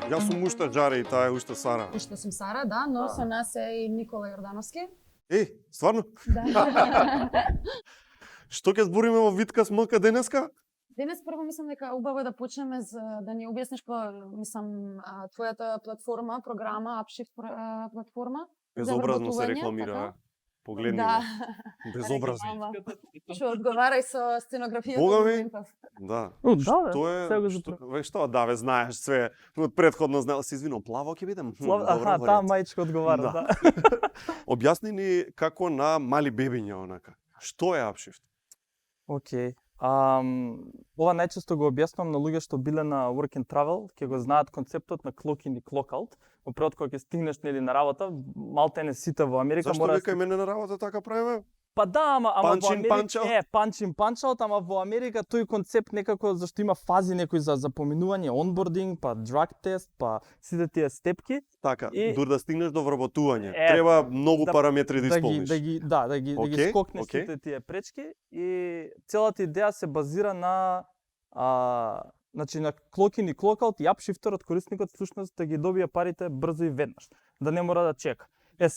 Јас сум уште Џаре и таа е уште Сара. Уште сум Сара, да, но со нас е и Никола Јордановски. Стварно? Да. Што ќе збориме во Виткаст МК денеска? Денес прво мислам дека убаво е да почнеме да ни објасниш твојата платформа, програма, Upshift платформа. Безобразно се рекламира. Така? Погледни Да. го. Безобразно. Што одговарај со сценографијата. Бога ми. Да. Да, Што е? Што да, знаеш све. Од предходно знаел се извинувам, плаво ќе бидем. Аха, таа мајчка одговара, да. Објасни ни како на мали бебиња онака. Што е Upshift? Океј. Ова најчесто го објаснувам на луѓе што биле на work and travel, ќе го знаат концептот на clock in и clock out. Во првот кога ќе стигнеш нели на работа, малтене сите во Америка Зашто вика и мене на работа така правиме? Па да, ама во Америка punch in punch out, ама во Америка тој концепт некако зашто има фази некои за поминување, онбординг, па drug тест, па сите тие степки. Така, дур да стигнеш до вработување, треба многу параметри да исполниш. Да ги скокнеш сите тие пречки и целата идеја се базира на значи на clock in и clock out и апшифтерот корисникот всушност да ги добие парите брзо и веднаш, да не мора да чека.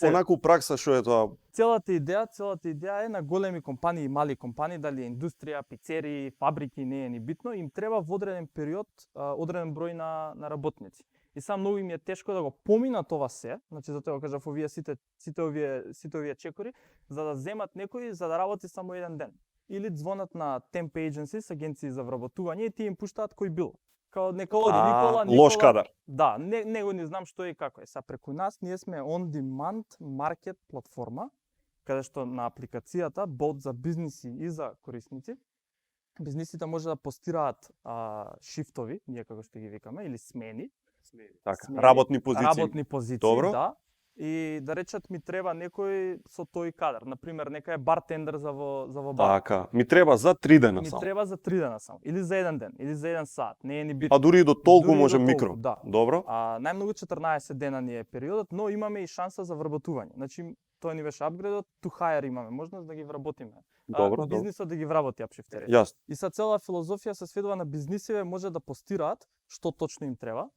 Онаку пракса што е тоа? Целата идеја е на големи компании и мали компании, дали индустрија, пицери, фабрики, не е ни битно, им треба во одреден период одреден број на работници. И сам многу им е тешко да го поминат ова се, значи затоа го кажав овие сите овие чекори, за да земат некој за да работи само еден ден. Или звонат на temp agencies, агенции за вработување и тие им пуштаат кој било. Као нека оди Никола. Лош кадар. Да, него не знам што и како е. Са преку нас ние сме on demand market платформа, каде што на апликацијата бот за бизниси и за корисници, бизнисите може да постираат шифтови, ние како што ги викаме, или смени. Така, работни позиции, Добро. Да. И да речат ми треба некој со тој кадар, на пример нека е бартендер за во бар. Така, ми треба за 3 дена само. Ми треба за 3 дена само, или за еден ден, или за еден сат, не е ни битно. А дури и до толку може микро. Да. Добро. Најмногу 14 дена ни е периодот, но имаме и шанса за вработување. Значи тоа ни беше апгрейдот, to hire имаме можност да ги вработиме. Добро, бизнисот да ги вработи апшифтери. Јасно. И са цела филозофија се сведува на бизнисиве може да постираат што точно им треба.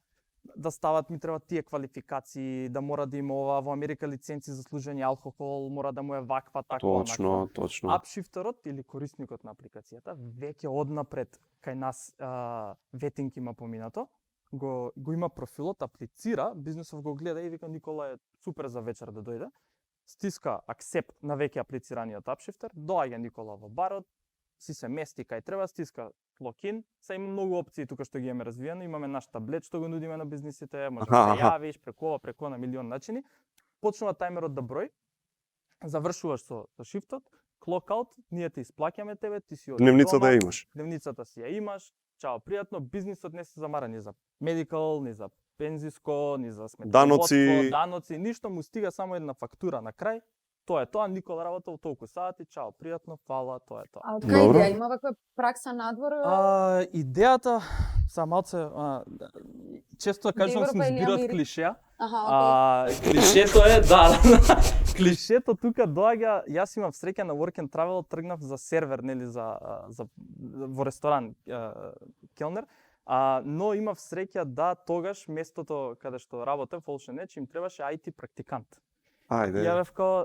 Да стават ми треба тие квалификации, да мора да има ова во Америка лиценци за служење алкохол, мора да му е ваква така. Точно. Апшифтерот или корисникот на апликацијата веќе однапред кај нас ветинг има поминато, го има профилот, аплицира, бизнисов го гледа и вика Никола е супер за вечер да дојде. Стиска акцепт на веќе аплицираниот апшифтер, доаѓа Никола во барот, си се мести кај треба, стиска локин, са има многу опции тука што ги имаме развиено, имаме наш таблет што го нудиме на бизнисите, може да се јавиш преку на милион начини. Почнува тајмерот да брои, завршуваш со шифтот, clock out, ние те исплаќаме тебе, ти си од дневницата ја имаш. Дневницата си ја имаш. Чао, пријатно, бизнисот не се замара ни за медикал, ни за пензиско, ни за даноци, ништо му стига само една фактура на крај. Тоа е тоа, Никола работел толку сати, чао, пријатно, фала, тоа е тоа. А од кај идеја има ваква пракса надвор? Идејата са малце често кажам се збират клишеа. Клишето е клишето тука доаѓа, јас имав среќа на work and travel, тргнав за сервер, нели за во ресторан келнер. Но имав среќа да тогаш местото каде што работев, Олшенеч, им требаше IT практикант. Ајде. Ја бев као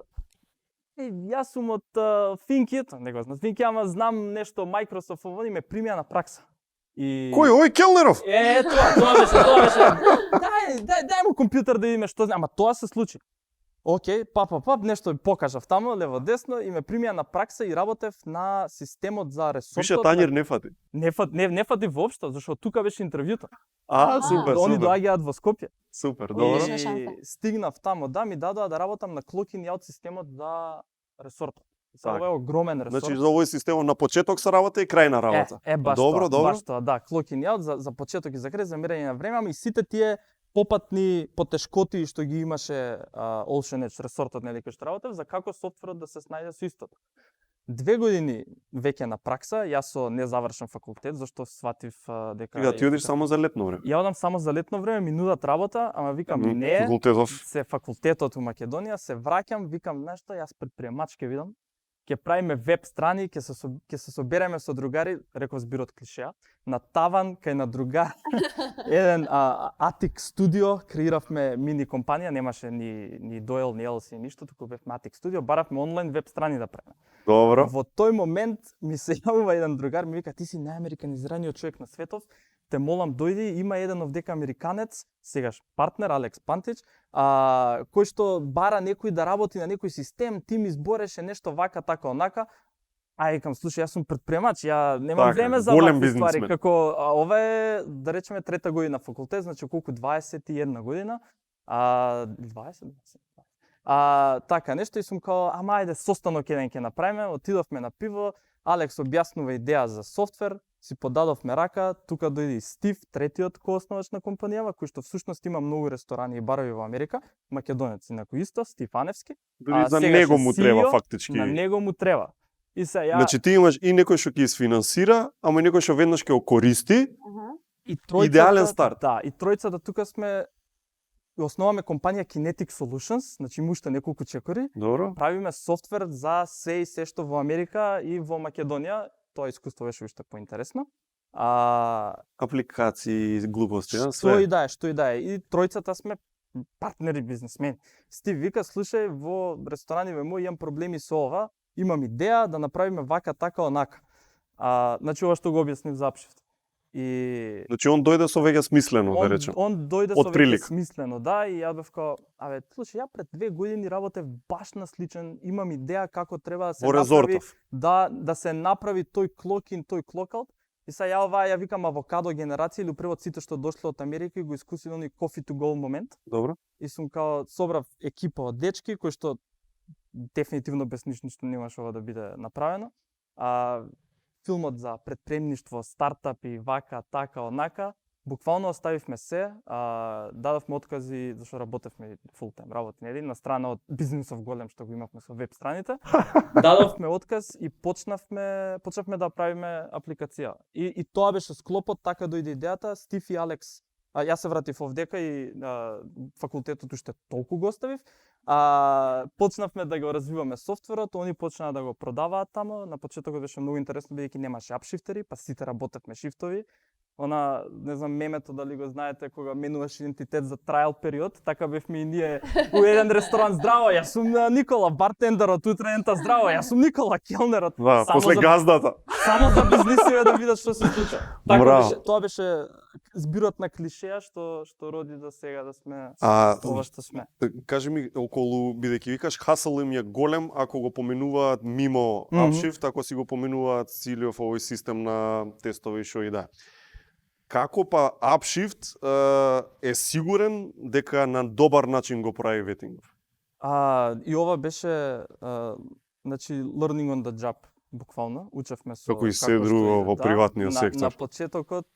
јас сум од Финкит, не го знам Финки, ама знам нешто Microsoft, овој ме примија на пракса. Кој овој Келнеров? Тоа беше. Дај му компјутер да видиме што знам, ама тоа се случи. Океј, пап, нешто покажав таму, лево десно и ме примија на пракса и работев на системот за ресортот. Пише Тањер не фати. Не фати воопшто, зашто тука беше интервјуто. Супер. Они доаѓаат во Скопје. Супер, добро. И стигнав таму, да, ми дадоа да работам на clock in и out системот за ресортот. Ова е огромен ресорт. Значи за овој системот на почеток се работа и крај на работа. Баш добро. Баш тоа, да, clock in и out за почеток и за крај, за мерење на време, ама и сите тие попатни потешкоти што ги имаше Олшенеч ресортот, нели кој што работев, за како софтверот да се снајде со истото. 2 години веќе на пракса, јас со незавршен факултет, зашто сватив дека... Да ти одиш само за летно време? Ја одам само за летно време, ми нудат работа, ама викам не, се факултетот у Македонија, се враќам, викам нешто, јас предприемач ке видам. ќе правиме веб страни, ќе се собереме со другари, реков збирот клишеа, на таван кај на другар. Еден Attic Studio, креиравме мини компанија, немаше ни Doyle, ни LLC, ништо, туку бевме Attic Studio, баравме онлайн веб страни да правиме. Добро. Во тој момент ми се јавува еден другар, ми вика: "Ти си најамериканизираниот човек на светов, те молам дојди, има еден овдека американец, сегаш партнер Алекс Пантич, кој што бара некој да работи на некој систем, ти ми збореше нешто вака, така, онака." А викам: "Слушај, јас сум предпремач, ја немам Така, време за голем вакви ствари." бизнисмен. Како ова е, да речеме, трета година факултет, значи колку 21 година, 20. Така нешто, и сум као: "Ама ајде состанок еден ќе направиме." Отидовме на пиво, Алекс објаснува идеја за софтвер, си подадовме рака, тука дојде и Стив, третиот коосновач на компанијава, кој што всушност има многу ресторани и барови во Америка, македонец инаку исто, Стив Аневски. Дури за сегаш него е му треба CEO, фактички. На него му треба. И се ја Значи ти имаш и некој што ќе isfinansira, ама и некој што веднаш ќе го користи. и тројцата, идеален старт. Да, и тројцата тука сме основаме компанија Kinetic Solutions, значи има уште неколку чекори. Добро. Правиме софтвер за се и се што во Америка и во Македонија. Тоа искуство беше уште поинтересно. Апликации, глупости, Што све. и да е, што и да е. И тројцата сме партнери бизнесмени. Стив вика: "Слушај, во рестораниве мој имам проблеми со ова, имам идеја да направиме вака, така, онака." Значи ова што го објаснив за Upshift. И Значи он дојде со веќе смислено, да речем. он дојде Од со веќе прилика. смислено, да, и ја бев као: "Абе, слушај, ја пред 2 години работев баш на сличен, имам идеја како треба да се Во направи, резортов. да се направи тој clock in, тој clock out." И сега ја оваа ја викам авокадо генерација, или превод сите што дошле од Америка и го искусило оној coffee to go момент. Добро. И сум као собрав екипа од дечки кои што дефинитивно без ништо немаше ова да биде направено. Филмот за предпремништво, стартапи, вака, така, онака, буквално оставивме се, дадовме откази зашто работевме фул тайм, работи на страна од бизнисов голем што го имавме со веб страните. Дадовме отказ и почнавме да правиме апликација. И тоа беше склопот, така дојде идејата. Стив и Алекс, јас се вратив овдека и факултетот уште толку го оставив. Почнавме да го развиваме софтверот, они почнаа да го продаваат тамо. На почетокот беше многу интересно бидејќи немаше апшифтери, па сите работевме шифтови. Она, не знам мемето дали го знаете, кога менуваш идентитет за трајал период, така бевме и ние у еден ресторан: "Здраво, јас сум Никола, бартендерот, утре ента здраво, јас сум Никола, келнерот." Да, после газдата. Само за бизнисиве да видат што се случува. Така Браво. беше, тоа беше збирот на клишеа што роди до сега да сме ова што сме. Кажи ми, околу, бидејќи викаш, хасл им е голем ако го поменуваат мимо Мгм. Upshift, ако си го поменуваат целиот овој систем на тестови што и да. Како па Upshift е сигурен дека на добар начин го прави ветингов? И ова беше значи learning on the job, буквално. Учевме со Како и се друго во приватниот сектор. На почетокот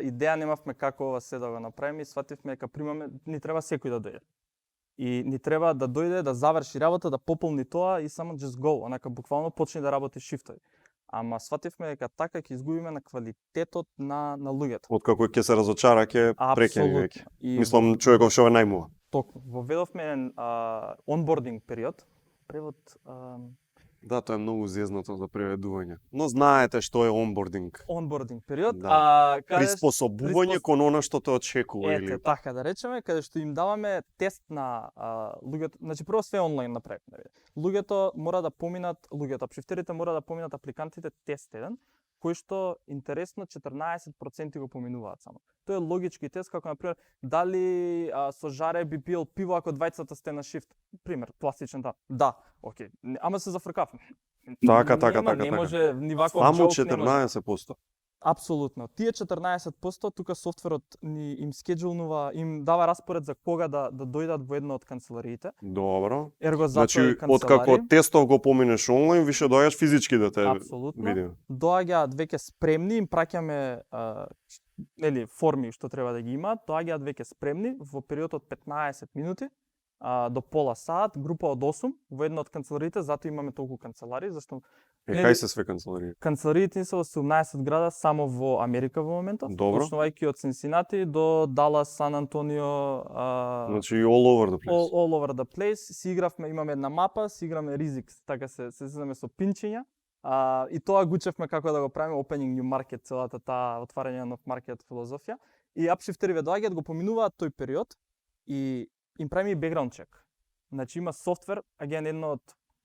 идеја немавме како ова се да го направиме и свативме дека примаме ни треба секој да дојде. И ни треба да дојде, да заврши работа, да пополни тоа и само just go, онака буквално почне да работи шифтови. Ама свативме дека така ќе изгубиме на квалитетот на луѓето. Откако ќе се разочара, ќе прекине веќе. И Мислам, човеков што е најмува. токму. Воведовме еден онбординг период. Превод Да, тоа е многу зезнато за преведување. Но знаете што е онбординг. онбординг период, Да. каде Приспособување кон она што те очекува ете или така да речеме, каде што им даваме тест на луѓето, значи прво све онлайн направивме. Луѓето мора да поминат, апшифтерите мора да поминат апликантите тест еден, кој што интересно 14% го поминуваат само. Тоа е логички тест, како например дали со жаре би пил пиво ако двајцата сте на шифт. Пример, пластичен да. Да, окей. Ама се зафркавме. Така. Не може ни ваков само джок, не може. 14%. Апсолутно. Тие 14% тука софтверот им скеџулнува, им дава распоред за кога да дојдат во една од канцелариите. Добро. Ерго затоа Значи, и канцелари. откако тестов го поминеш онлайн, више доаѓаш физички да те Апсолутно. видиме. Доаѓаат веќе спремни, им праќаме форми што треба да ги имаат, доаѓаат веќе спремни во период од 15 минути до пола сат, група од 8 во една од канцелариите, затоа имаме толку канцелари, зашто Кај се све канцеларија? Канцелариите се во 17 града само во Америка во моментов, Добро. почнувајќи од Синсинати до Далас, Сан Антонио, Значи all over the place. all over the place. Си игравме, имаме една мапа, си играме ризик, така се сезаме со пинчиња. И тоа го учевме како да го правиме opening new market, целата таа отварање на нов маркет филозофија. И апшифтериве доаѓаат, го поминуваат тој период и им правиме и background check. Значи има софтвер, аген едно од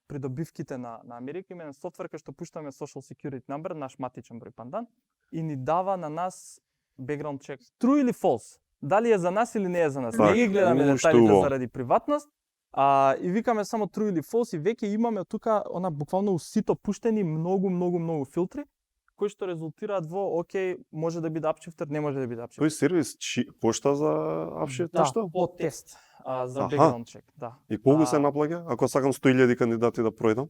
придобивките на Америка, има еден софтвер кај што пуштаме social security number, наш матичен број пандан, и ни дава на нас background check. True или false? Дали е за нас или не е за нас? Так, Не ги гледаме што деталите убаво. заради приватност, и викаме само true или false и веќе имаме тука она буквално усито пуштени многу филтри кои што резултираат во окей, може да биде апшифтер, не може да биде апшифтер. Тој сервис кошта за апшифт Да, нешто? по тест за Аха. background check, да. И колку се наплаќа ако сакам 100.000 кандидати да пројдам?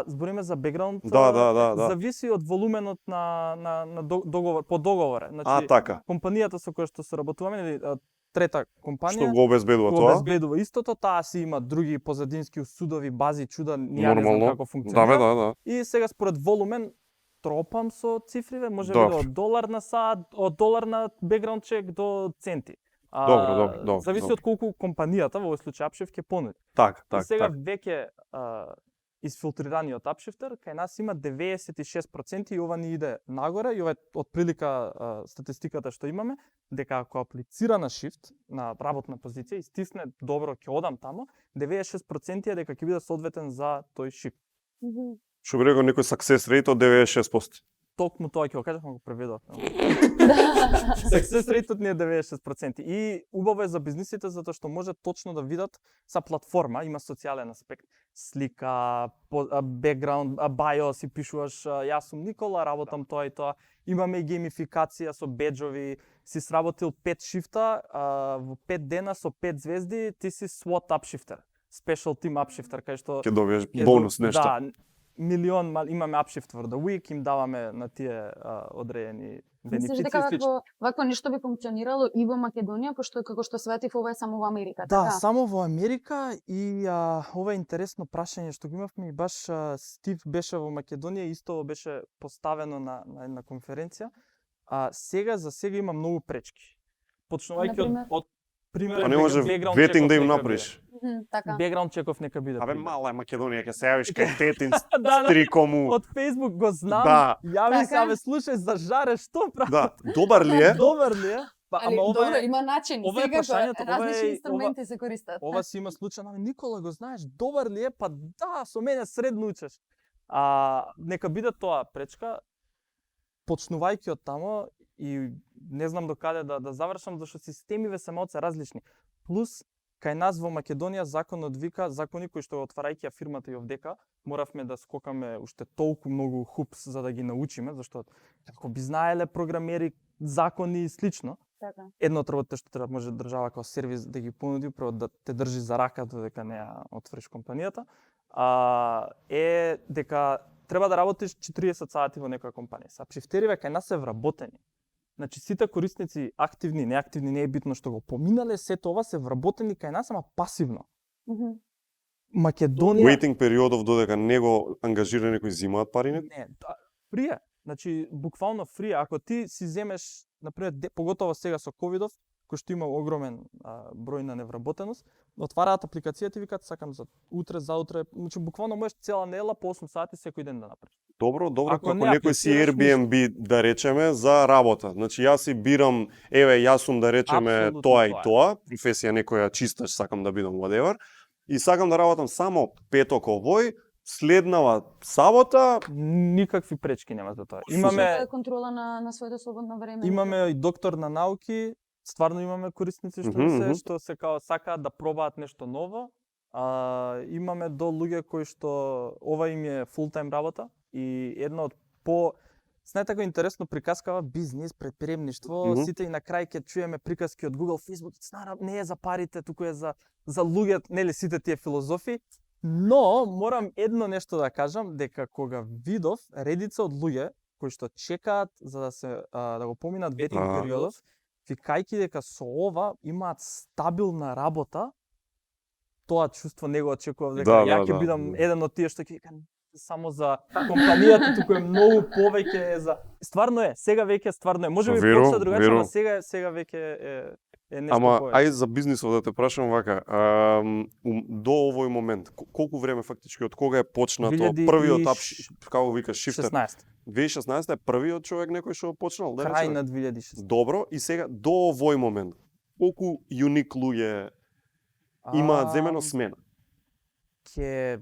Збориме за background. Да. Зависи од волуменот на договор, по договор. Значи, Така. компанијата со која што се работуваме, или трета компанија, Што го обезбедува го тоа? обезбедува истото, таа си има други позадински судови, бази, чуда, ја не знам Нормално. како Да, функционира. да. И сега според волумен тропам со цифриве, може би Добро. од долар на саат, од долар на background check до центи. Добро. Зависи од колку компанијата, во овој случај Апшифт, ќе понуди. Так. И сега веќе изфилтрираниот апшифтер, кај нас има 96% и ова ни иде нагоре, и ова е отприлика статистиката што имаме, дека ако аплицира на шифт, на работна позиција, и стисне добро, ќе одам тамо, 96% е дека ќе биде соодветен за тој шифт. Што би рекол некој success rate од 96%. Токму тоа ќе го кажав, но го преведов. Success rate ни е 96%. И убаво е за бизнисите затоа што може точно да видат са платформа, има социјален аспект, слика, бекграунд, био си пишуваш, јас сум Никола, работам тоа и тоа. Имаме и геймификација со беџови, си сработил 5 шифта, во 5 дена со 5 звезди, ти си SWAT апшифтер, Special Team апшифтер, кај што Ќе добиеш бонус нешто. Да, милион, имаме апшифт for the week, им даваме на тие одредени Мислиш бенефиции. дека вакво нешто би функционирало и во Македонија, пошто како што светив ова е само во Америка, Да, така? само во Америка и ова е интересно прашање што го имавме и баш Стив беше во Македонија, исто беше поставено на една конференција. Сега има многу пречки. Почнувајќи Например? од пример Па не може background ветинг да check-ов им нека направиш. Така. биде. Background check-ов нека биде. Абе пример. мала е Македонија, ќе се јавиш кај тетин Да. стрикому. Од Facebook го знам. Да. Јави се, Така? абе слушај за жаре, што прави? Да, добар ли е? Добар ли е? Али добро, има начин. ова е Секако, прашањето, ова различни е- инструменти се користат. Ова си има случај, ама Никола го знаеш, добар ли е? Па да, со мене средно учеш. Нека биде тоа пречка, почнувајќи од тамо и не знам до каде да завршам, зашто системиве се малце различни. Плюс, кај нас во Македонија законот вика, закони кои што отварајќи ја фирмата и овдека, моравме да скокаме уште толку многу хупс за да ги научиме, зашто како би знаеле програмери, закони и слично. Така. Едно од работите што треба може држава како сервис да ги понуди, прво да те држи за рака додека не ја отвориш компанијата, е дека треба да работиш 40 сати во некоја компанија. Са апшифтериве кај нас се вработени. Значи сите корисници, активни, неактивни, не е битно што го поминале, сето ова се вработени кај нас, ама пасивно. Македонија... Waiting периодов додека не го ангажира некој зимаат пари не? Не, фрие. Значи, буквално фрие. Ако ти си земеш, например, поготово сега со ковидов, кој што има огромен број на невработеност, отвараат апликацијата и викаат сакам за утре, заутре, значи буквално можеш цела недела по 8 сати секој ден да направиш. Добро, Ако како не некој си аплицираш, Airbnb да речеме за работа. Значи јас си бирам, еве јас сум да речеме Апсолутно тоа и тоа е. тоа, професија некоја чисташ, сакам да бидам whatever, и сакам да работам само петок овој, следнава сабота, Никакви пречки нема за тоа. Супер. Имаме контрола на своето слободно време. имаме и доктор на науки, стварно имаме корисници што Мгм. што се као сакаат да пробаат нешто ново. Имаме до луѓе кои што ова им е фул тајм работа и едно од с најтако интересно приказкава бизнис, предприемништво, Мгм. сите и на крај ќе чуеме приказки од Google, Facebook, не е за парите, туку е за луѓето, нели сите тие филозофии. Но морам едно нешто да кажам, дека кога видов редица од луѓе кои што чекаат за да се да го поминат ветинг Да. периодов, викајќи дека со ова имаат стабилна работа, тоа чувство не го очекував дека Да, ја ќе да, бидам да. еден од тие што ќе вика само за компанијата, туку е многу повеќе за стварно е, сега веќе стварно е. Можеби Верувам, почна другачи, верувам. ама сега веќе е нешто Ама повеќе. ај за бизнисот да те прашам вака, до овој момент, колку време фактички од кога е почнато 2016. првиот како викаш шифтер? 16. 2016 е првиот човек некој што почнал, да Крај речеме? на 2016. Добро, и сега до овој момент, колку юник луѓе имаат земено смена? Ќе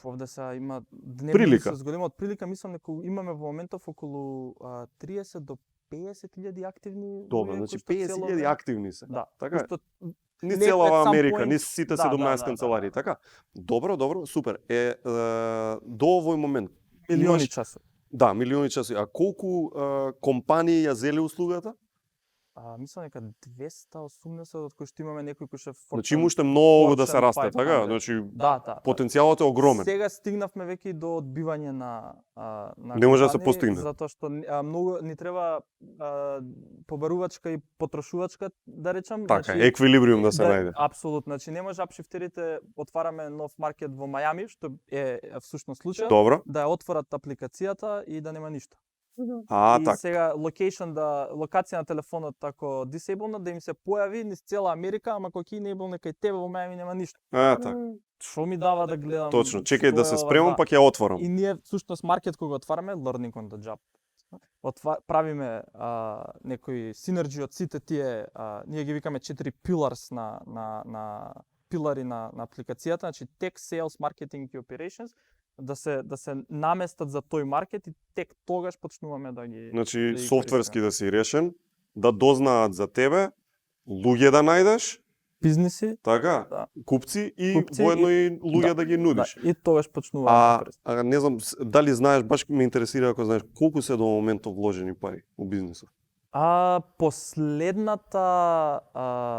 овде са има дневни Прилика. се зголема од прилика, мислам дека имаме во моментов околу 30 до 50.000 активни. Добро, луѓе значи кои што цело 50.000 време- активни се. Да, Така е. кои што Ни не цела at ова some Америка, point- ни сите Да, 17 да, канцеларии, така? Добро, супер. До овој момент милиони имаш- часови. Да, милиони часови. А колку компании ја зеле услугата? Мислам дека 280, од кои што имаме некои кои што Значи има уште многу да се Fortune расте, така? 500. Значи Да. потенцијалот е огромен. Сега стигнавме веќе и до одбивање на Не може да се компании, постигне. затоа што многу ни треба побарувачка и потрошувачка, да речам. Така, еквилибриум да се да, најде. апсолутно. Значи не може апшифтерите отвараме нов маркет во Мајами, што е всушност случај, Добро. да ја отворат апликацијата и да нема ништо. А, И така. сега локација на телефонот ако disable да им се појави низ цела Америка, ама кога ќе enable кај тебе во Мајами нема ништо. Така. Што ми дава да гледам? Точно, чекај да што се е ова, спремам, да. пак ја отворам. И ние всушност маркет кога отвараме learning on the job. Правиме некои синерџи од сите тие, ние ги викаме 4 pillars на пилари на апликацијата, значи tech, sales, marketing и operations, да се наместат за тој маркет и тек тогаш почнуваме да ги Значи, да ги софтверски користиме. да си решен, да дознаат за тебе, луѓе да најдеш, бизниси, така, Да. купци и Купци воедно и луѓе да, да ги да, нудиш. и тогаш почнуваме да користиме. Не знам, дали знаеш, баш ме интересира ако знаеш, колку се до моментов вложени пари у бизнисот? Последната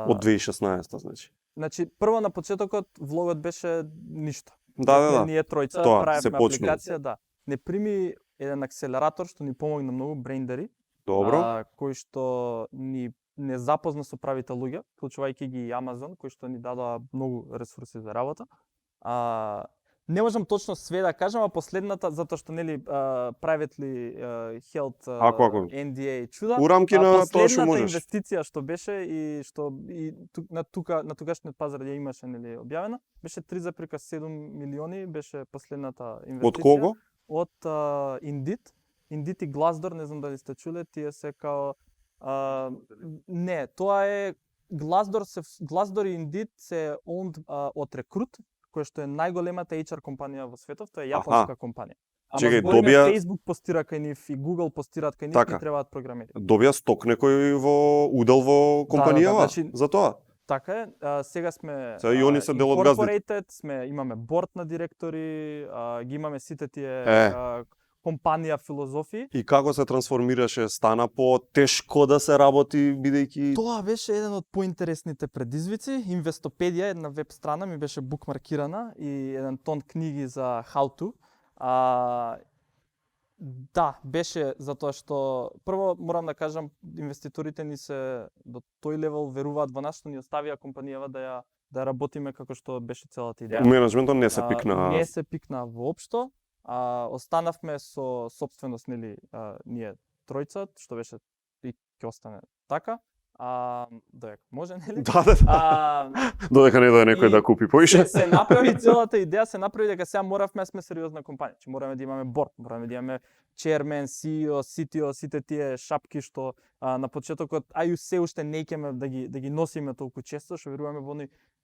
Од 2016, значи. Значи, прво на почетокот влогот беше ништо. Да. Ние тројца Тоа, се правевме почнува. апликација, да. Не прими еден акселератор што ни помогна многу, Braindery, Добро. кој што ни не запозна со правите луѓе, вклучувајќи ги и Amazon, кој што ни дадоа многу ресурси за работа. Не можам точно све да кажам, а последната, затоа што нели privately held Ако. NDA чуда. У рамки на тоа што Последната можеш. инвестиција што беше и што на тогашниот пазар ја имаше нели објавена, беше 3,7 милиони, беше последната инвестиција. Од кого? Од Indeed. Indeed и Glassdoor, не знам дали сте чуле, тие се као не, тоа е Glassdoor и Indeed се owned од Recruit, која што е најголемата HR компанија во светот, тоа е јапонска компанија. Ама Чекај, збориме, добија- Facebook постира кај нив и Google постираат кај нив, Така. и требаат програмери. Добија сток некој во удел во компанијава, значи- за тоа. Така е, сега сме Сега и они се дел од газдите. incorporated, имаме борд на директори, ги имаме сите тие Е. компанија филозофии. И како се трансформираше, стана по тешко да се работи бидејќи Тоа беше еден од поинтересните предизвици. Инвестопедија, една веб страна, ми беше букмаркирана и еден тон книги за how to. Да, беше затоа што прво морам да кажам, инвеститорите ни се до тој левел веруваат во нас што ни оставија компанијава да ја работиме како што беше целата идеја. менеджментот не се пикна. Не се пикна воопшто. Останавме со собственост, нели, ние тројца, што беше и ќе остане така. Додека може, нели? Да. Додека не дое некој и да купи поише. се направи целата идеја, се направи дека сега моравме сме сериозна компанија. Че мораме да имаме борд, мораме да имаме chairman, CEO, CTO, сите тие шапки што на почетокот ају се уште не ќеме да ги носиме толку често, што веруваме во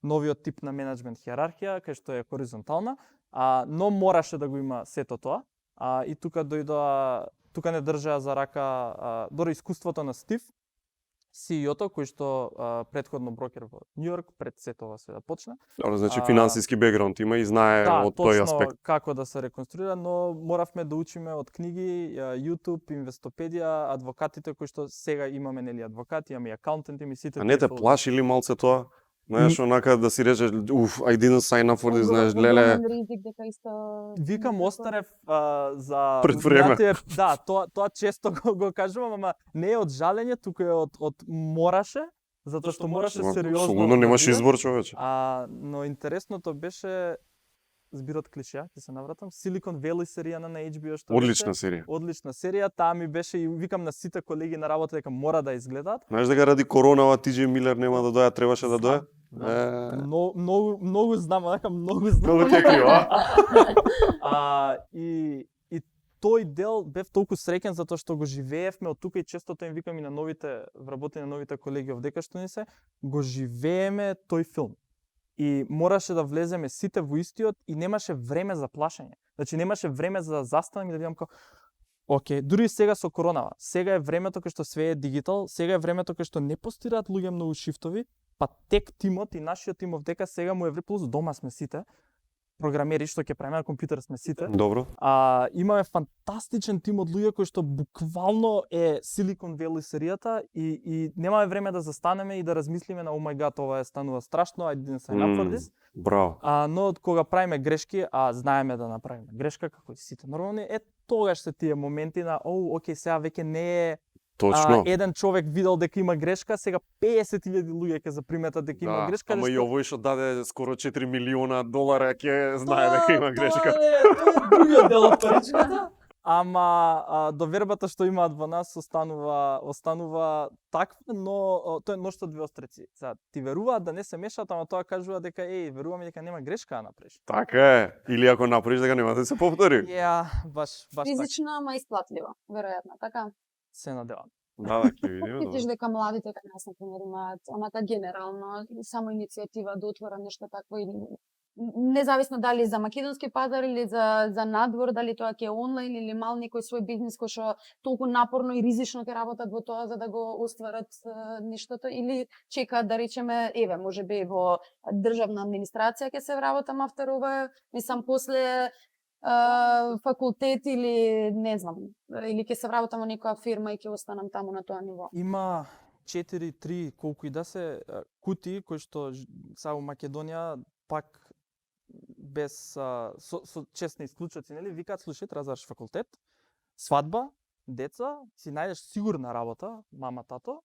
новиот тип на менеджмент хиерархија, кај што е хоризонтална, но мораше да го има сето тоа. И тука тука не држаа за рака дори искуството на Стив, CEO-то кој што претходно брокер во Њујорк, пред сето ова се да почне. Добро, значи финансиски бекграунд има и знае од тој аспект. Да, како да се реконструира, но моравме да учиме од книги, YouTube, Инвестопедија, адвокатите кои што сега имаме нели адвокати, имаме и акаунтенти, и сите. А не те плаши ли малце тоа? Знаеш, онака да си речеш, I didn't sign up for this, знаеш, леле. Огромен ризик дека исто Викам Остарев за Пред време. Да, тоа често го кажувам, ама не е од жалење, туку е од мораше, затоа што мораше сериозно. Абсолютно немаш да биде. избор, човече. Но интересното беше збирот клишеа, ќе се навратам. Silicon Valley серија на HBO што Одлична беше. серија. Одлична серија, таа ми беше и викам на сите колеги на работа дека мора да изгледаат. Знаеш дека ради коронава Тиджи Милер нема да доја, требаше да доја? Многу знам, дека многу знам. Многу ти е криво, а? И тој дел бев толку среќен затоа што го живеевме од тука и често тоа им викам и на новите вработени на новите колеги овдека што ни се, го живееме тој филм. И мораше да влеземе сите во истиот и немаше време за плашење. Значи немаше време за да застанем и да видам како окей, дури и сега со коронава. Сега е времето кога што све е дигитал, сега е времето кога што не постираат луѓе многу шифтови, па тек тимот и нашиот тим овдека сега му е плюс дома сме сите. Програмери што ќе правиме на компјутер сме сите. Добро. Имаме фантастичен тим од луѓе кои што буквално е Silicon Valley серијата и немаме време да застанеме и да размислиме на oh my god, ова е станува страшно, I didn't sign up for this. Браво. Но кога правиме грешки, знаеме да направиме грешка како и сите нормални, тогаш се тие моменти на окей, сега веќе не е Точно. еден човек видел дека има грешка, сега 50.000 луѓе ќе заприметат дека има грешка. Ама и овој што даде скоро 4 милиона долара ќе знае дека има грешка. Тоа е другиот дел од паричката. Ама довербата што имаат во нас останува таква, но тоа е ношто две острици. Сега ти веруваат да не се мешаат, ама тоа кажува дека веруваме дека нема грешка да направиш. Така е. Или ако направиш дека нема да се повтори. Баш Физично, ама исплатливо, веројатно, така? се надевам. Да, ќе видиме. Видиш дека младите кај нас, например, имаат, онака генерално, само иницијатива да отвора нешто такво или независно дали за македонски пазар или за надвор, дали тоа ќе е онлайн или мал некој свој бизнис кој што толку напорно и ризично ќе работат во тоа за да го остварат нештото, или чекаат да речеме, можеби во државна администрација ќе се вработам автор ова, мислам после факултет или не знам, или ќе се вработам во некоја фирма и ќе останам таму на тоа ниво. Има 4-3 колку и да се кути кои што са во Македонија пак без со честни исклучоци, нели, викаат слушај, треба да завршиш факултет, свадба, деца, си најдеш сигурна работа, мама, тато,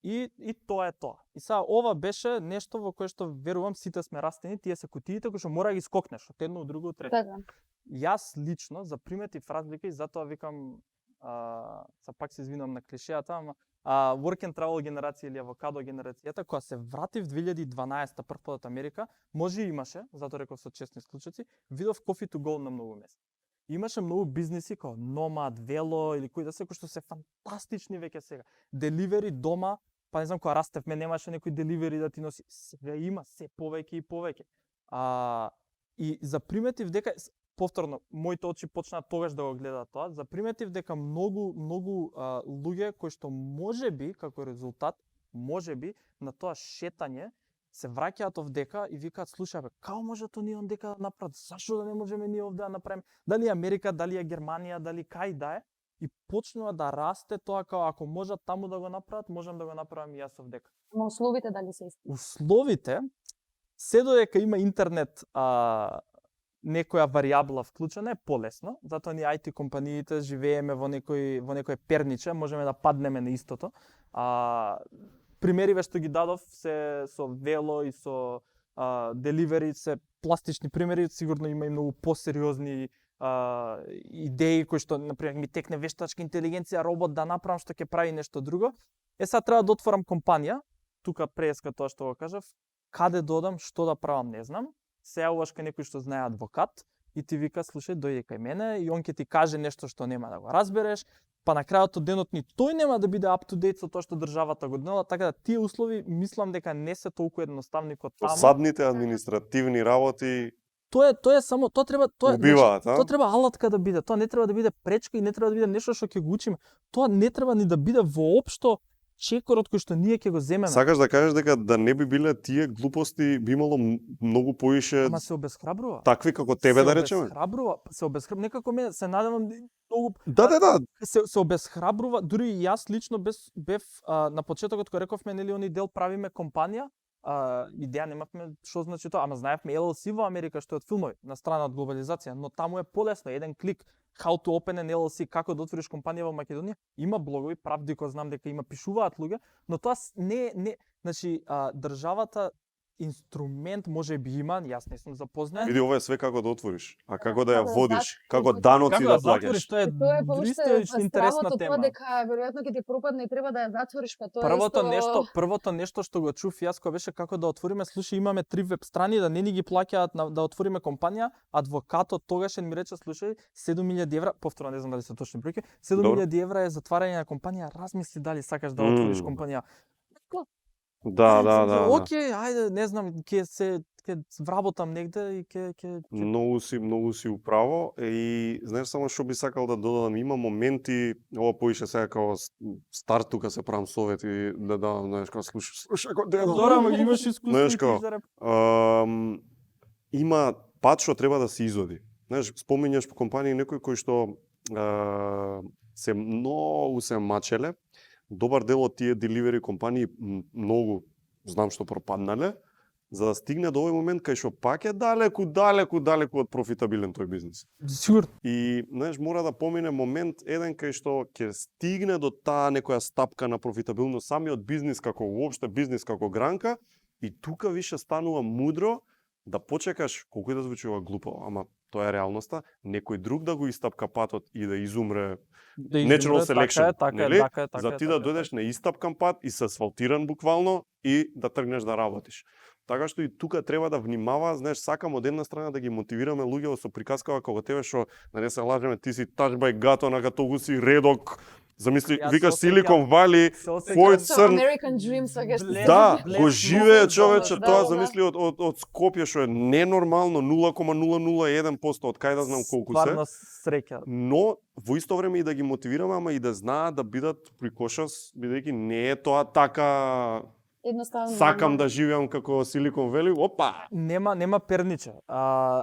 и тоа е тоа. И сега ова беше нешто во кое што верувам сите сме растени, тие се кутиите кои што мора да ги скокнеш од едно, од друго, од трето. Така. Јас лично заприметив разлика и затоа викам, пак се извинувам на клишеата, ама work and travel генерација или авокадо генерацијата, која се врати в 2012 прв пат од Америка, може и имаше, затоа реков со честни исклучоци, видов coffee to go на многу места. Имаше многу бизниси како Nomad, Velo или кои да се, кои што се фантастични веќе сега. Деливери дома, па не знам кога растевме немаше некој деливери да ти носи, сега има се повеќе и повеќе. И заприметив дека повторно, моите очи почнаа тогаш да го гледаат тоа, заприметив дека многу луѓе кои што можеби како резултат, можеби на тоа шетање се враќаат овдека и викаат слушај бе, како може тоа ние овдека да направат? Зашто да не можеме ние овде да направиме? Дали Америка, дали е Германија, дали кај да е? И почнува да расте тоа како ако можат таму да го направат, можам да го направам и јас овдека. Но условите дали се исти? Условите се додека има интернет некоја варијабла вклучена е полесно, затоа ние IT компаниите живееме во некој перниче, можеме да паднеме на истото. Примериве што ги дадов се со Вело и со Деливери се пластични примери, сигурно има и многу посериозни идеи кои што например ми текне вештачка интелигенција, робот да направам што ќе прави нешто друго. Сега треба да отворам компанија, тука преска тоа што го кажав, каде додам, што да правам, не знам. Се јавуваш кај некој што знае адвокат и ти вика, слушај, дојди кај мене и он ќе ти каже нешто што нема да го разбереш, па на крајот од денот ни тој нема да биде up to date со тоа што државата го донела, така да тие услови мислам дека не се толку едноставни како таму. Посадните административни работи Тоа е само тоа треба убиваат, тоа треба алатка да биде, тоа не треба да биде пречка и не треба да биде нешто што ќе го учиме. Тоа не треба ни да биде воопшто чекорот кој што ние ќе го земеме. Сакаш да кажеш дека да не би биле тие глупости, би имало многу поише Ама се обесхрабрува. такви како тебе да речеме? Се обесхрабрува, некако мене се надевам многу Да. се обесхрабрува, дури и јас лично бев на почетокот кога рековме нели они дел правиме компанија, идеја немавме што значи тоа, ама знаевме LLC во Америка што е од филмови, на страна од глобализација, но таму е полесно, еден клик, how to open an LLC, како да отвориш компанија во Македонија. Има блогови, правдико знам дека има, пишуваат луѓе, но тоа не, значи државата инструмент може би има, јас не сум запознат. Види, ова е све како да отвориш, а како да ја Како да водиш, зат- како како даноци Како да да затвориш, плаќаш. тоа е Тоа е исто интересна стравото тема. тоа дека веројатно ќе ти пропадне и треба да ја затвориш, па тоа Првото нешто што го чув јас кога беше како да отвориме, слушај, имаме 3 веб страни, да не ни ги плаќаат да отвориме компанија, адвокатот тогашен ми рече, слушај, 7.000 евра, повторно не знам дали се точни бројки, 7.000 евра е затварање на компанија, размисли дали сакаш да отвориш компанија. Да. Океј, ајде, не знам, ќе вработам негде и ќе Многу си управо и знаеш само што би сакал да додадам, има моменти, ова поише сега како старт тука се правам совети да давам, знаеш, како слушај како дедо. Дора, ма имаш искуство Знаеш и како, ти за реп. има пат што треба да се изоди. Знаеш, спомињаш по компании некои кои што се многу се мачеле. Добар дел од тие деливери компании многу знам што пропаднале, за да стигне до овој момент кај што пак е далеку од профитабилен тој бизнис. Сигурно. И, знаеш, мора да помине момент еден кај што ќе стигне до таа некоја стапка на профитабилност самиот бизнис како уопште бизнис како гранка и тука више станува мудро да почекаш, колку и да звучи ова глупо, ама тоа е реалноста, некој друг да го истапка патот и да изумре natural selection, нели? За ти да дојдеш на истапкан пат и се асфалтиран буквално и да тргнеш да работиш. Така што и тука треба да внимава, знаеш, сакам од една страна да ги мотивираме луѓето со приказкава како тебе што, да не се лажеме, ти си touch by гато, на толку си редок. Замисли, Јас викаш се осеќам. Silicon Valley, твој со црн. American Dream со геште. Да, Блес, го живее много човече добро, тоа, да. замисли од Скопје што е ненормално 0,001% од кај да знам колку се. Стварно среќа. Но во исто време и да ги мотивираме, ама и да знаат да бидат прикошас, бидејќи не е тоа така Едноставно. сакам да живеам како Silicon Valley, опа. Нема перниче.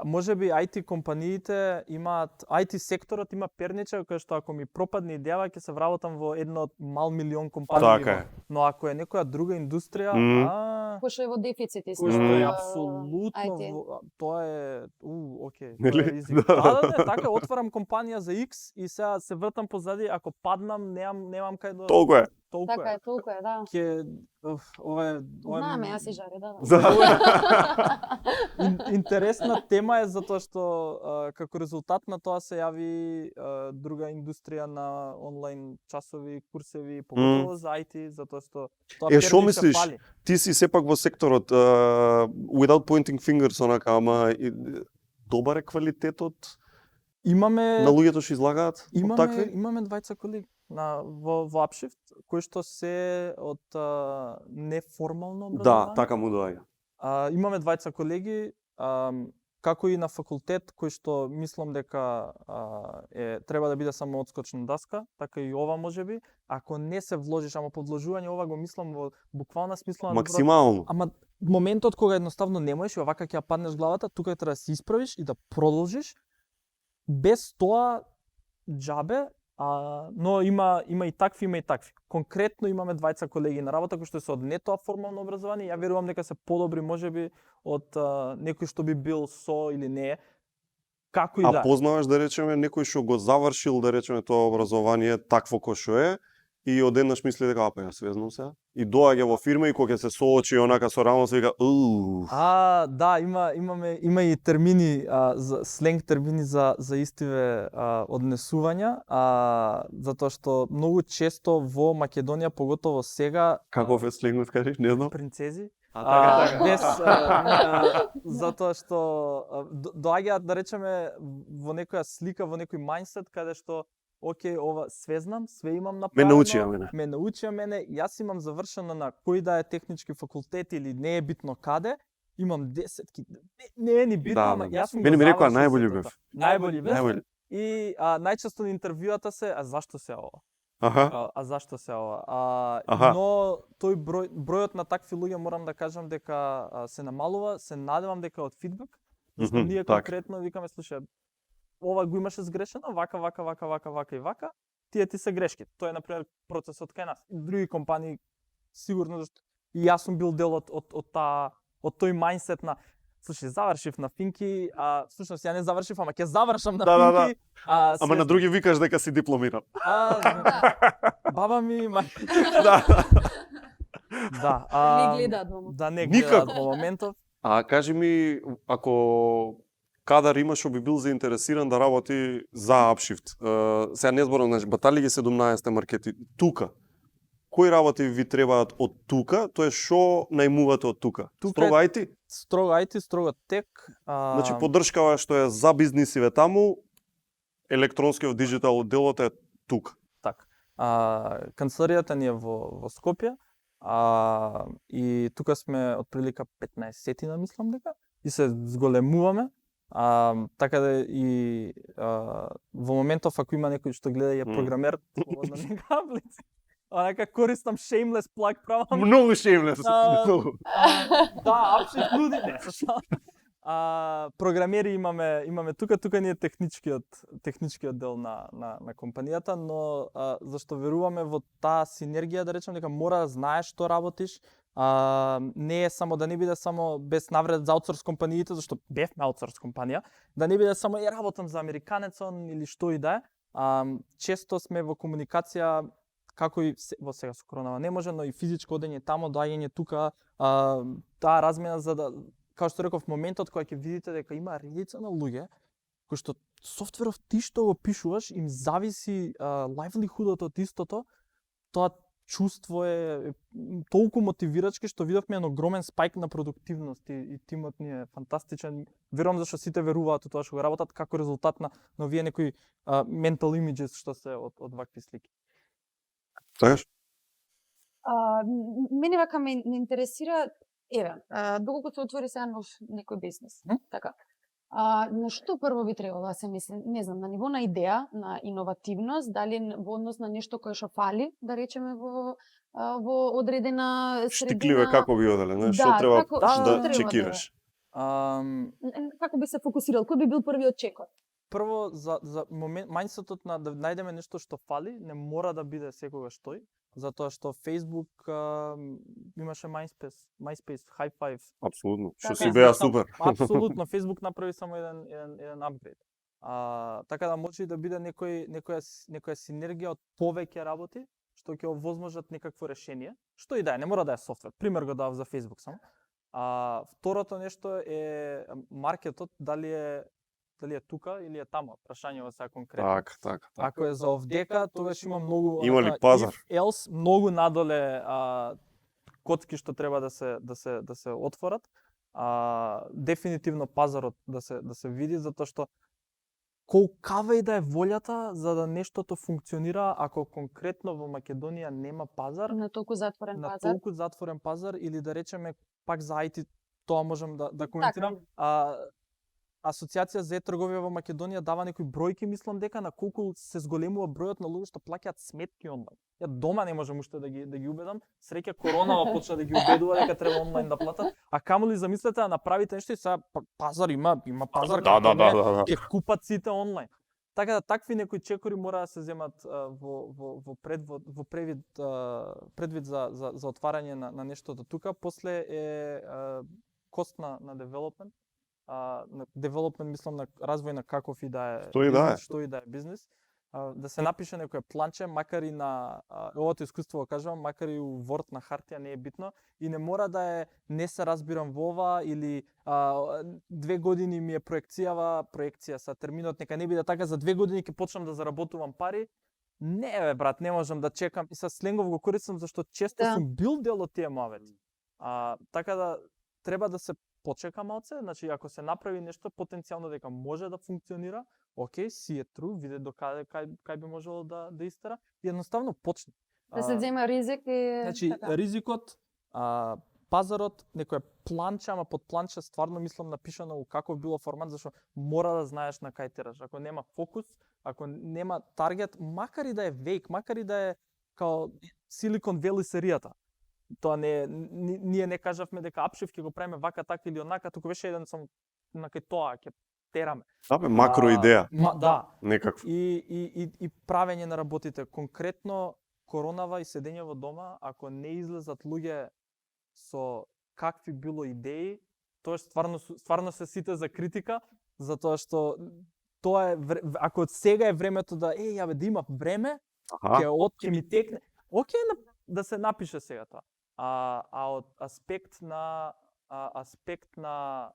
Можеби IT компаниите имаат, IT секторот има перниче, кој што ако ми пропадне идеја ќе се вработам во едно од мал милион компании. Така е. Но ако е некоја друга индустрија, Кој што е во дефицит исто. кој што е во апсолутно IT. тоа е окей, Нели? тоа е изик. Да, така отварам компанија за X и сега се вртам позади, ако паднам немам кај да Толку е. толку Така е, толку е, да. Ова е Знаме, јас и жаре, да. Интересна тема е затоа што како резултат на тоа се јави друга индустрија на онлайн часови, курсеви, поготово за IT, затоа што тоа Што перниче мислиш? фали. Ти си сепак во секторот, without pointing fingers, онака, ама добар е квалитетот Имаме на луѓето што излагаат од такви? имаме двајца колеги во Upshift кои што се од неформално образование. Да, така му доаѓа. Имаме двајца колеги, како и на факултет, кој што мислам дека треба да биде само одскочна даска, така и ова можеби. Ако не се вложиш, ама подложување ова го мислам во буквална смисла на Максимално. Ама моментот кога едноставно не можеш и овака ќе ја паднеш главата, тука треба да се исправиш и да продолжиш. Без тоа џабе, но има и такви, има и такви. Конкретно имаме двајца колеги на работа кои што се од не тоа формално образование, ја верувам дека се подобри можеби од некој што би бил со или не. Како и да. Познаваш да речеме некој што го завршил да речеме тоа образование такво кој што е и одеднаш мисли дека апа ја свезнам сега и доаѓа во фирма и кога ќе се соочи онака со реалност вика Да, има и термини, сленг термини за истиве однесувања, затоа што многу често во Македонија, поготово сега, каков е сленгот кажеш, не знам. принцези, Така. без затоа што доаѓаат да речеме во некоја слика, во некој мајндсет каде што окей, ова све знам, све имам направено. Ме научија мене, јас имам завршено на кој да е технички факултет или не е битно каде, имам десетки, не е ни битно, ама јас сум го Мене ми рекоа завршил најбољи сето бев. тоа. Најбољи бев. Најбољи. И најчесто на интервјуата се, а зашто се ова? Аха. А зашто се ова? Аха. Но тој бројот на такви луѓе морам да кажам дека се намалува, се надевам дека од фидбек, зашто ние конкретно викаме, слушај, ова го имаше сгрешено, вака и вака, тие ти се грешки. Тоа е например процесот кај нас. И други компании сигурно зашто и јас сум бил дел од тој мајндсет на слушај, завршив на Финки, всушност ја не завршив, ама ќе завршам на Финки. Ама на други викаш дека си дипломиран. Баба ми, Да. Да, Не гледаат во да не Никако. гледаат во моментов. А кажи ми, ако Кадар има што би бил заинтересиран да работи за Upshift, сега не зборам, значи, батали ги 17 маркети, тука, кои работи ви требаат од тука, тоа е што најмувате од тука? Тука Строго е- IT? Строго IT, строго тек. Значи поддршкава што е за бизнисиве таму, електронскиот диджитал делот е тука. Так. Канцеларијата ни е во Скопје. И тука сме отприлика 15-тина, мислам дека, и се зголемуваме. Така да и во моментов ако има некој што гледа и е програмер, слободно нека влезе. Онака користам shameless plug правам. Многу шемлес. Да, Upshift нуди не. Програмери имаме тука ни е техничкиот дел на компанијата, но зашто веруваме во таа синергија, да речем дека мора да знаеш што работиш. Не е само да не биде само без навред за аутсорс компаниите, зашто бевме аутсорс компанија, да не биде само работам за американецон или што и да е. Често сме во комуникација како и во сега со коронава не може, но и физичко одење тамо, доаѓање тука, таа размена за да, како што реков, моментот кога ќе видите дека има редица на луѓе кои што софтверов ти што го пишуваш им зависи livelihoodот од истото, тоа чувство е толку мотивирачки што видовме еден огромен спајк на продуктивност и тимот ни е фантастичен. Верувам зашто сите веруваат во тоа што го работат како резултат на овие некои mental images што се од вакви слики. Знаеш? Мене вака ме интересира, доколку се отвори сега нов некој бизнес, така. На што прво би требало да се мисли? Не знам, на ниво на идеја, на иновативност, дали во однос на нешто кое што фали, да речеме во одредена средина. Штикливе како би оделе, знаеш, што треба да чекираш? Како би се фокусирал? Кој би бил првиот чекор? Прво за момент мајндсетот на да најдеме нешто што фали, не мора да биде секогаш тој, затоа што Facebook имаше MySpace, High Five. Апсолутно. Што Така си е. беа супер. Апсолутно, Facebook направи само еден апгрейд. Така да може и да биде некоја синергија од повеќе работи што ќе овозможат некакво решение, што и да е, не мора да е софтвер. Пример го дав за Facebook само. Второто нешто е маркетот, дали е тука или е таму, прашањето сега конкретно. Така. Ако е за овдека, тогаш има многу Има ли пазар? If else, многу надоле коцки што треба да се отворат. Дефинитивно пазарот да се види, затоа што колкава и да е волјата за да нештото функционира, ако конкретно во Македонија нема пазар, На толку затворен на пазар. толку затворен пазар, или да речеме пак за IT, тоа можам да коментирам. Асоциација за трговија во Македонија дава некои бројки, мислам дека на колку се зголемува бројот на луѓе што плаќаат сметки онлайн. Ја дома не можам уште да ги убедам. Среќа коронава почна да ги убедува дека треба онлайн да платат, а камоли замислете да направите нешто и сега пазар има пазар Да. ќе купат сите онлайн. Така да такви некои чекори мора да се земат во предвид за отварање на нештото тука. После е кост на development. На development мислам на развој на каков и да е што и да е бизнес. Да се напише некој планче, макар и на овото искуство го кажувам, макар и у Word на хартија не е битно и не мора да е не се разбирам во ова или 2 години ми е проекција са терминот нека не биде така, за 2 години ќе почнам да заработувам пари. Не бе брат, не можам да чекам и са сленгов го користам зашто често сум бил дел од тие мовети. Така да треба да се почека малце, значи ако се направи нешто потенцијално дека може да функционира, окей, see it through, види до кај би можело да истера и едноставно почне. Да се зема ризик и Значи така. ризикот, пазарот, некоја планче, ама под планче стварно мислам напишано у каков било формат, зашто мора да знаеш на кај тераш. Ако нема фокус, ако нема таргет, макар и да е вејк, макар и да е као Silicon Valley серијата. Тоа ние не кажавме дека Upshift ќе го правиме вака, така или онака, туку беше еден сам на кај тоа ќе тераме. Да бе, макро идеја. Да. Некаква. И правење на работите. Конкретно коронава и седење во дома, ако не излезат луѓе со какви било идеи, тоа стварно се сите за критика, затоа што тоа е ако од сега е времето да да има време, ќе ми текне. Океј да се напише сега тоа. од аспект на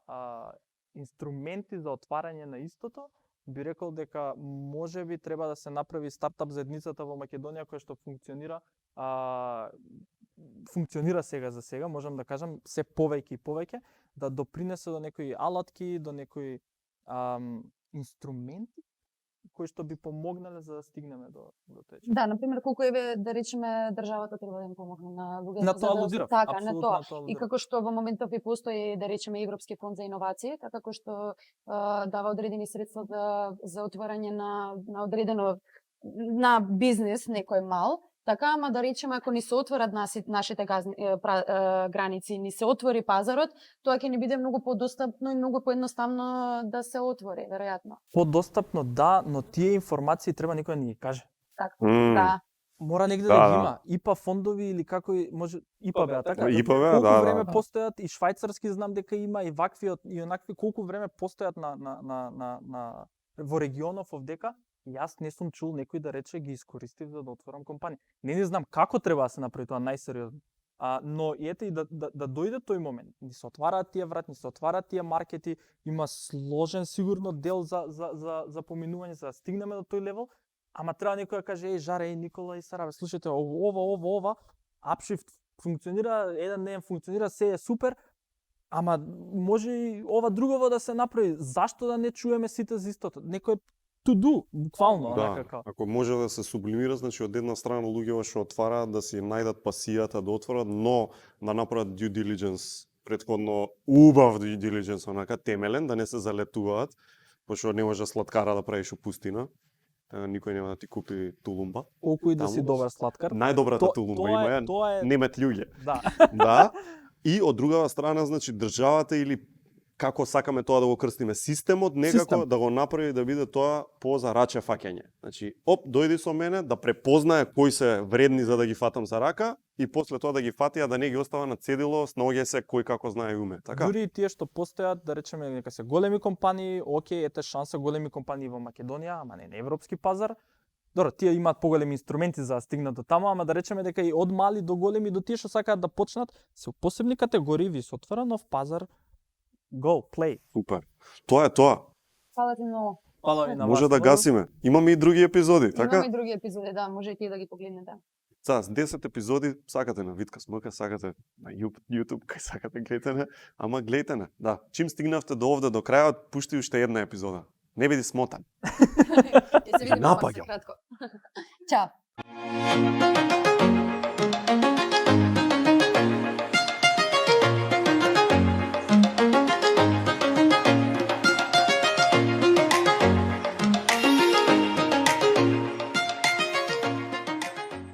инструменти за отварање на истото, би рекол дека можеби треба да се направи стартап заедницата во Македонија која што функционира сега за сега, можам да кажам, се повеќе и повеќе, да допринесе до некои алатки, до некои инструменти кои што би помогнале за да стигнеме до тој. Да, например, колку еве да речеме државата треба да им помогне на луѓето. На тоа алудирав, така, на апсолутно тоа. на тоа И алудирав. како што во моментов и постои, да речеме, Европски фонд за иновации, така кој што дава одредени средства за отварање на одредено на бизнес некој мал, така, ама да речеме, ако ни се отворат нашите граници, ни се отвори пазарот, тоа ќе ни биде многу подостапно и многу поедноставно да се отвори, веројатно. Подостапно да, но тие информации треба некој да ни ги каже. Така, да. Мора негде Да, да ги да. има. ИПА фондови или како може ИПА беа така. ИПА беа, колку да, време да. постојат и швајцарски знам дека има и вакви и онакви колку време постојат во регионов овдека. Јас не сум чул некој да рече ги искористив за да отворам компанија. Не знам како треба да се направи тоа најсериозно. Но ете и да дојде тој момент. Ни се отвараат тие врати, ни се отвараат тие маркети, има сложен сигурно дел за поминување за да стигнеме до тој левел, ама треба некој да каже Жаре, Никола и Сара, слушајте, ова, Upshift функционира, еден ден функционира, се е супер, ама може и ова другово да се направи. Зашто да не чуеме сите за истото? Некој to do, буквално, Да, онака. ако може да се сублимира, значи од една страна луѓето што отвараат да си најдат пасијата да отворат, но да направат due diligence, претходно убав due diligence, онака темелен, да не се залетуваат, пошто не може сладкара да правиш у пустина. Никој нема да ти купи тулумба. Колку и да си Таму, добар сладкар. Најдобрата тулумба има ја, тоа е немет луѓе. да. Да. И од другава страна, значи државата или како сакаме тоа да го крстиме, системот некако Систем. да го направи да биде тоа по за раче фаќање. Значи, дојди со мене да препознае кои се вредни за да ги фатам за рака и после тоа да ги фати, а да не ги остава на цедило, сноѓе се кој како знае и уме, така? Дури и тие што постојат, да речеме, нека се големи компании, окей, ете шанса големи компании во Македонија, ама не на европски пазар. Добро, тие имаат поголеми инструменти за да стигнат до таму, ама да речеме дека и од мали до големи, до тие што сакаат да почнат, се у посебни категории, ви се отвора нов пазар. Go, play. Супер. Тоа е тоа. Фала ти многу. Фала ви на Може вас. да гасиме. Имаме и други епизоди, така? Имаме и други епизоди, да, можете и да ги погледнете. С 10 епизоди сакате на Витка Смрка, сакате на YouTube, кај сакате гледате не, ама гледате не. Да, чим стигнавте до овде до крајот, пушти уште една епизода. Не биди смотан. Ќе се видиме Напаѓам. после кратко. Чао.